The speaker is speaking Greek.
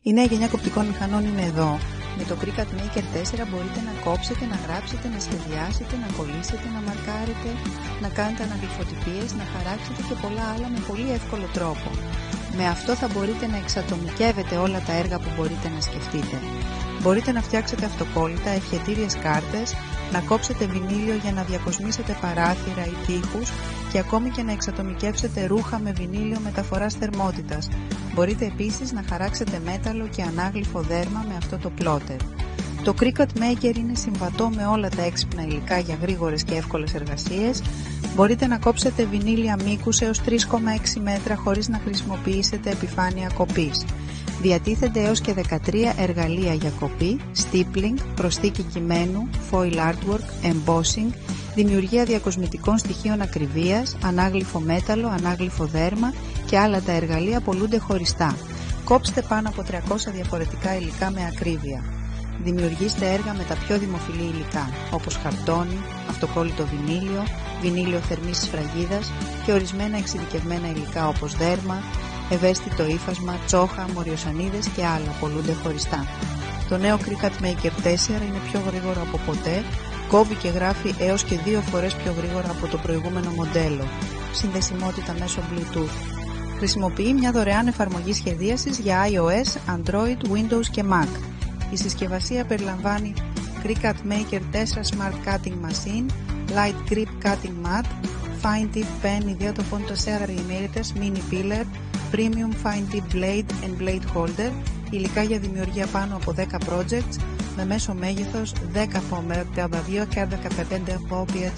Η νέα γενιά κοπτικών μηχανών είναι εδώ. Με το Cricut Maker 4 μπορείτε να κόψετε, να γράψετε, να σχεδιάσετε, να κολλήσετε, να μαρκάρετε, να κάνετε αναγλυφοτυπίες, να χαράξετε και πολλά άλλα με πολύ εύκολο τρόπο. Με αυτό θα μπορείτε να εξατομικεύετε όλα τα έργα που μπορείτε να σκεφτείτε. Μπορείτε να φτιάξετε αυτοκόλλητα, ευχετήριες κάρτες, να κόψετε βινίλιο για να διακοσμήσετε παράθυρα ή τοίχους και ακόμη και να εξατομικεύσετε ρούχα με βινίλιο μεταφοράς θερμότητας. Μπορείτε επίσης να χαράξετε μέταλλο και ανάγλυφο δέρμα με αυτό το πλότερ. Το Cricut Maker είναι συμβατό με όλα τα έξυπνα υλικά για γρήγορες και εύκολες εργασίες. Μπορείτε να κόψετε βινίλια μήκους έως 3,6 μέτρα χωρίς να χρησιμοποιήσετε επιφάνεια κοπής. Διατίθενται έως και 13 εργαλεία για κοπή, stippling, προσθήκη κειμένου, foil artwork, embossing, δημιουργία διακοσμητικών στοιχείων ακριβίας, ανάγλυφο μέταλλο, ανάγλυφο δέρμα και άλλα τα εργαλεία πωλούνται χωριστά. Κόψτε πάνω από 300 διαφορετικά υλικά με ακρίβεια. Δημιουργήστε έργα με τα πιο δημοφιλή υλικά, όπως χαρτόνι, αυτοκόλλητο βινίλιο, βινίλιο θερμής σφραγίδας και ορισμένα εξειδικευμένα υλικά όπως δέρμα, ευαίσθητο ύφασμα, τσόχα, μοριοσανίδες και άλλα πωλούνται χωριστά. Το νέο Cricut Maker 4 είναι πιο γρήγορο από ποτέ, κόβει και γράφει έως και 2 φορές πιο γρήγορα από το προηγούμενο μοντέλο. Συνδεσιμότητα μέσω Bluetooth. Χρησιμοποιεί μια δωρεάν εφαρμογή σχεδίασης για iOS, Android, Windows και Mac. Η συσκευασία περιλαμβάνει Cricut Maker 4 Smart Cutting Machine, Light Grip Cutting Mat, Fine Tip Pen ιδιαίτερο 4 mm Mini Pillar, Premium Fine Tip Blade and Blade Holder, υλικά για δημιουργία πάνω από 10 projects με μέσο μέγεθος 10 x 2 και 15 από πια